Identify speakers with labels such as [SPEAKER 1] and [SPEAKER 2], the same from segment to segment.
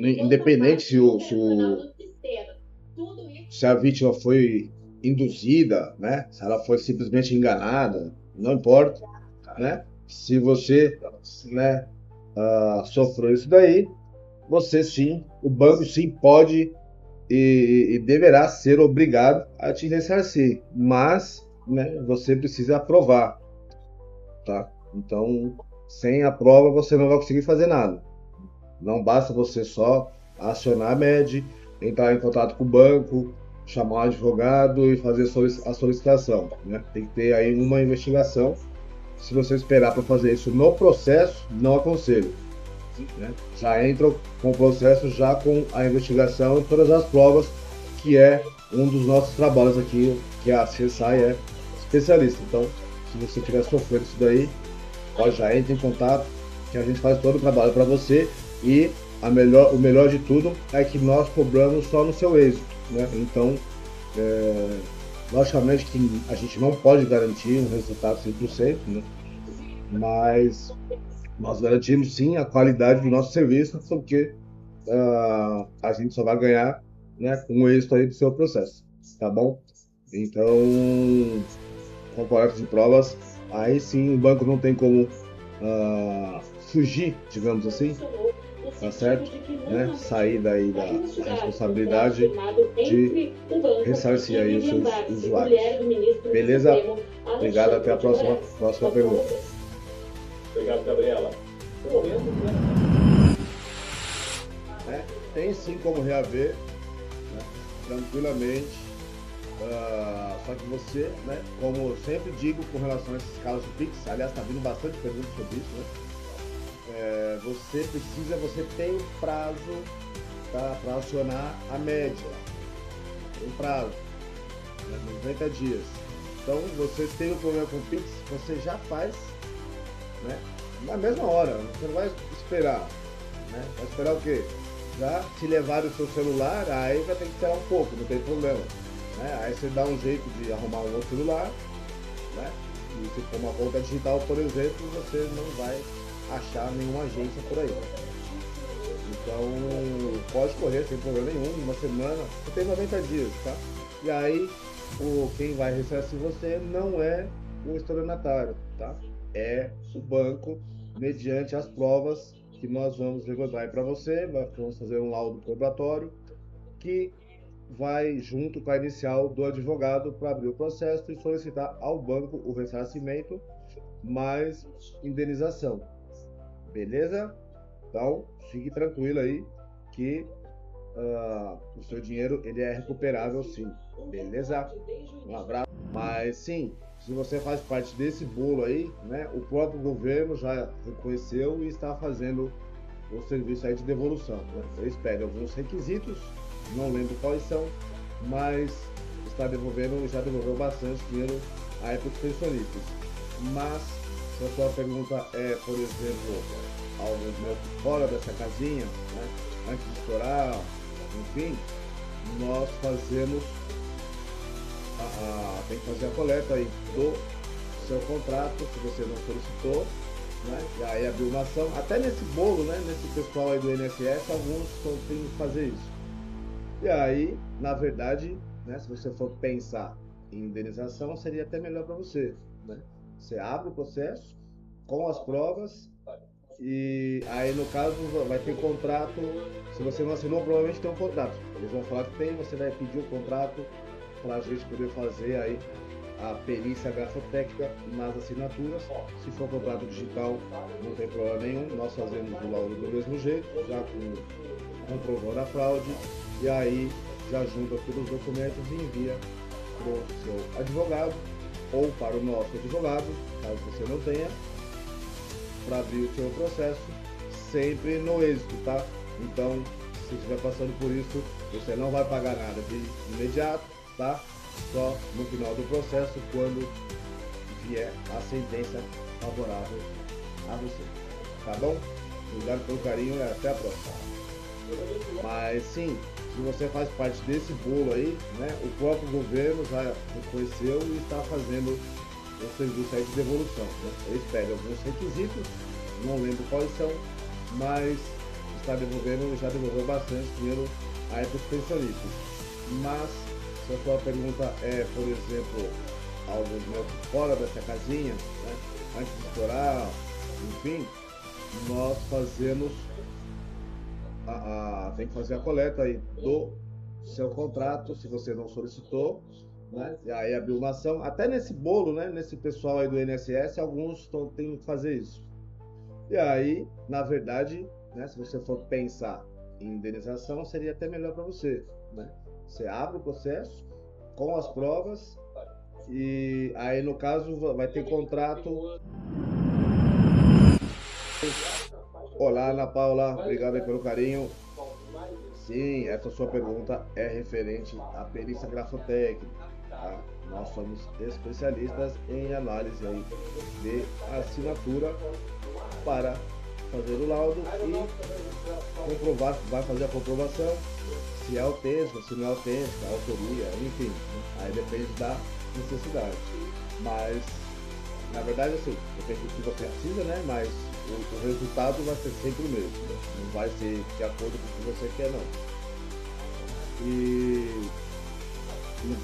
[SPEAKER 1] independente se a vítima foi induzida, né? Se ela foi simplesmente enganada, não importa, né? Se você, né, sofreu isso daí, você sim, o banco sim pode e deverá ser obrigado a te ressarcir, mas, né, você precisa aprovar, tá? Então, sem a prova você não vai conseguir fazer nada. Não basta você só acionar a MED, entrar em contato com o banco, chamar um advogado e fazer a solicitação, né? Tem que ter aí uma investigação. Se você esperar para fazer isso no processo, não aconselho, né? Já entram com o processo, já com a investigação e todas as provas, que é um dos nossos trabalhos aqui, que a CSI é especialista. Então, se você estiver sofrendo isso daí, já entre em contato, que a gente faz todo o trabalho para você e o melhor de tudo é que nós cobramos só no seu êxito, né? Então, logicamente que a gente não pode garantir um resultado 100%, né? Mas nós garantimos sim a qualidade do nosso serviço, porque a gente só vai ganhar, né, com o êxito aí do seu processo, tá bom? Então, com coleta de provas, aí sim o banco não tem como fugir, digamos assim, tá certo? Né? Sair daí da responsabilidade de ressarcir aí os seus usuários. Beleza? Obrigado, até a próxima pergunta.
[SPEAKER 2] Obrigado, Gabriela.
[SPEAKER 1] Tem sim como reaver, né, tranquilamente. Só que você, né, como eu sempre digo com relação a esses casos de Pix, aliás, está vindo bastante perguntas sobre isso, né? Você tem prazo, tá, para acionar a média. Tem prazo, né, 90 dias. Então, você tem um problema com o Pix, você já faz, né, na mesma hora. Você não vai esperar, né? Vai esperar o quê? Já se levar o seu celular, aí vai ter que esperar um pouco, não tem problema, né? Aí você dá um jeito de arrumar um outro celular, né? E se for uma conta digital, por exemplo, você não vai achar nenhuma agência por aí. Então, pode correr sem problema nenhum, uma semana, você tem 90 dias, tá? E aí, quem vai ressarcir você não é o estelionatário, tá? É o banco, mediante as provas que nós vamos levantar para você, vamos fazer um laudo probatório que vai junto com a inicial do advogado para abrir o processo e solicitar ao banco o ressarcimento mais indenização. Beleza? Então, fique tranquilo aí que o seu dinheiro ele é recuperável sim. Beleza? Um abraço. Mas sim, se você faz parte desse bolo aí, né, o próprio governo já reconheceu e está fazendo o serviço aí de devolução, né? Eles pedem alguns requisitos, não lembro quais são, mas está devolvendo, já devolveu bastante dinheiro aí para os pensionistas. Mas, se a sua pergunta é, por exemplo, algo fora dessa casinha, né, antes de estourar, enfim, nós fazemos tem que fazer a coleta aí do seu contrato, se você não solicitou, né? E aí abriu uma ação. Até nesse bolo, né? Nesse pessoal aí do INSS, alguns têm que fazer isso. E aí, na verdade, né, se você for pensar em indenização, seria até melhor para você, né? Você abre o processo com as provas e aí, no caso, vai ter contrato. Se você não assinou, provavelmente tem um contrato. Eles vão falar que tem, você vai pedir o contrato para a gente poder fazer aí a perícia grafotécnica nas assinaturas. Se for contrato digital, não tem problema nenhum, nós fazemos o laudo do mesmo jeito, já comprovando a fraude, e aí já junta todos os documentos e envia para o seu advogado ou para o nosso advogado, caso você não tenha, para abrir o seu processo, sempre no êxito, tá? Então, se estiver passando por isso, você não vai pagar nada de imediato, tá? Só no final do processo, quando vier a sentença favorável a você, tá bom? Obrigado pelo carinho e até a próxima. Mas sim, se você faz parte desse bolo aí, né, o próprio governo já reconheceu e está fazendo o serviço aí de devolução, né? Eles pedem alguns requisitos, não lembro quais são, mas está devolvendo, já devolveu bastante dinheiro aí para os pensionistas. Mas, se a sua pergunta é, por exemplo, algo meu fora dessa casinha, né, antes de estourar, enfim, nós fazemos tem que fazer a coleta aí do seu contrato, se você não solicitou, né? E aí abriu uma ação. Até nesse bolo, né? Nesse pessoal aí do INSS, alguns têm que fazer isso. E aí, na verdade, né? Se você for pensar em indenização, seria até melhor para você, né? Você abre o processo com as provas e aí, no caso, vai ter contrato. Olá, Ana Paula, obrigado aí pelo carinho. Sim, essa sua pergunta é referente à perícia grafotécnica, tá? Nós somos especialistas em análise aí de assinatura para fazer o laudo e comprovar, vai fazer a comprovação se é autêntico, se não é autêntico, a autoria, enfim, aí depende da necessidade. Mas, na verdade, assim, depende do que você precisa, né? Mas o resultado vai ser sempre o mesmo, né? Não vai ser de acordo com o que você quer, não. E não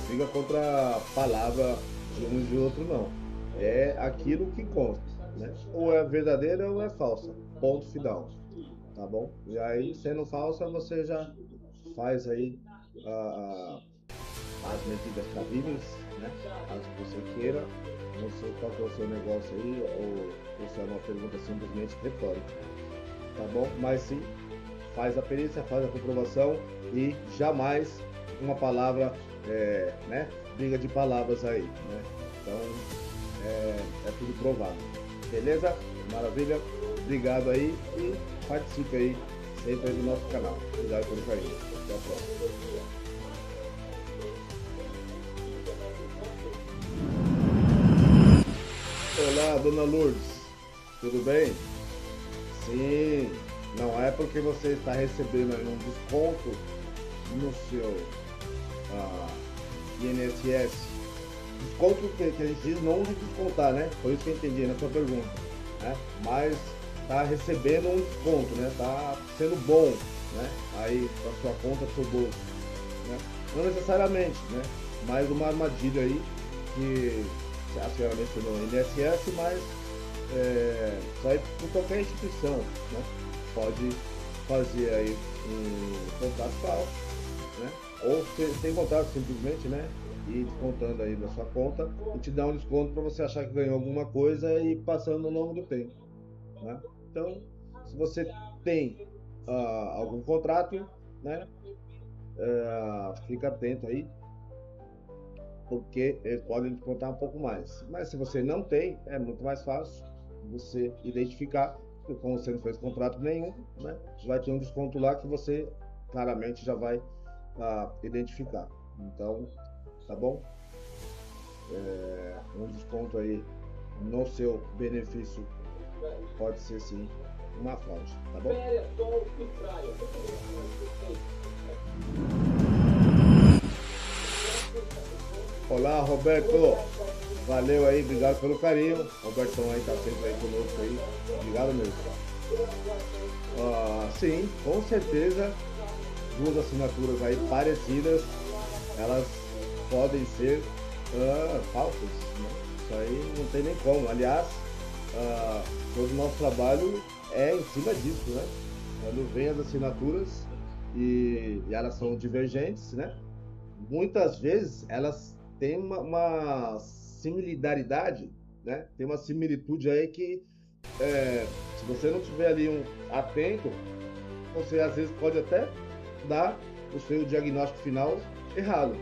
[SPEAKER 1] fica contra a palavra de um e de outro, não. É aquilo que consta, né? Ou é verdadeira ou é falsa, ponto final, tá bom? E aí, sendo falsa, você já faz aí as medidas cabíveis, né? Caso você queira. Não sei qual que é o seu negócio aí, ou se é uma pergunta simplesmente retórica, tá bom? Mas sim, faz a perícia, faz a comprovação e jamais uma palavra, né? Briga de palavras aí, né? Então, é tudo provado. Beleza? Maravilha? Obrigado aí e participe aí sempre aí do nosso canal. Obrigado pelo carinho. Até a próxima. Olá, dona Lourdes, tudo bem? Sim, não é porque você está recebendo aí um desconto no seu INSS, desconto que a gente diz não de descontar, né? Foi isso que eu entendi na sua pergunta, né? Mas está recebendo um desconto, né? Está sendo bom, né? Aí para sua conta, para o seu bolso, né? Não necessariamente, né? Mas uma armadilha aí que a senhora mencionou o INSS, mas sai por qualquer instituição, né? Pode fazer aí um contrato falso, né? Ou sem contrato simplesmente, né? E descontando aí da sua conta e te dá um desconto para você achar que ganhou alguma coisa e passando ao longo do tempo, né? Então, se você tem algum contrato, né? Fica atento aí, porque eles podem descontar um pouco mais. Mas se você não tem, é muito mais fácil você identificar, porque como você não fez contrato nenhum, né, vai ter um desconto lá que você claramente já vai identificar. Então, tá bom? Um desconto aí no seu benefício pode ser sim uma fraude, tá bom? Olá, Roberto, valeu aí, obrigado pelo carinho. Robertão aí tá sempre aí conosco aí, obrigado mesmo. Sim, com certeza, duas assinaturas aí parecidas, elas podem ser falsas, né? Isso aí não tem nem como. Aliás, todo o nosso trabalho é em cima disso, né? Quando vem as assinaturas e elas são divergentes, né? Muitas vezes elas têm uma similaridade, né? Tem uma similitude aí que, se você não tiver ali atento, você às vezes pode até dar o seu diagnóstico final errado,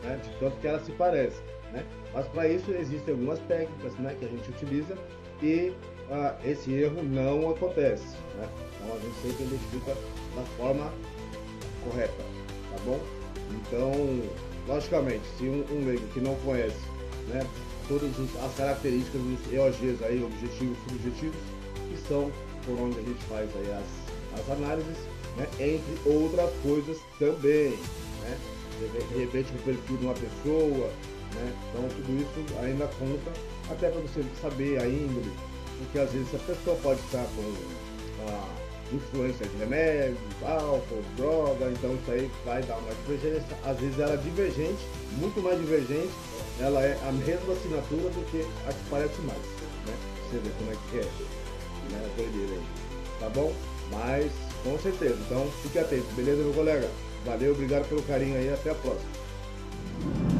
[SPEAKER 1] né? De tanto que elas se parecem, né? Mas para isso existem algumas técnicas, né, que a gente utiliza e esse erro não acontece, né? Então a gente sempre identifica da forma correta, tá bom? Então, logicamente, se um leigo que não conhece, né, todas as características dos EOGs aí, objetivos e subjetivos, que são por onde a gente faz aí as análises, né, entre outras coisas também, né? De repente o perfil de uma pessoa, né? Então tudo isso ainda conta, até para você saber a índole, porque às vezes a pessoa pode estar com influência de remédios, álcool, droga, então isso aí vai dar uma divergência. Às vezes ela é divergente, muito mais divergente, ela é a mesma assinatura do que a que parece mais, né? Você vê como é que é, né? Doideira aí, tá bom? Mas, com certeza, então fique atento, beleza, meu colega? Valeu, obrigado pelo carinho aí, até a próxima.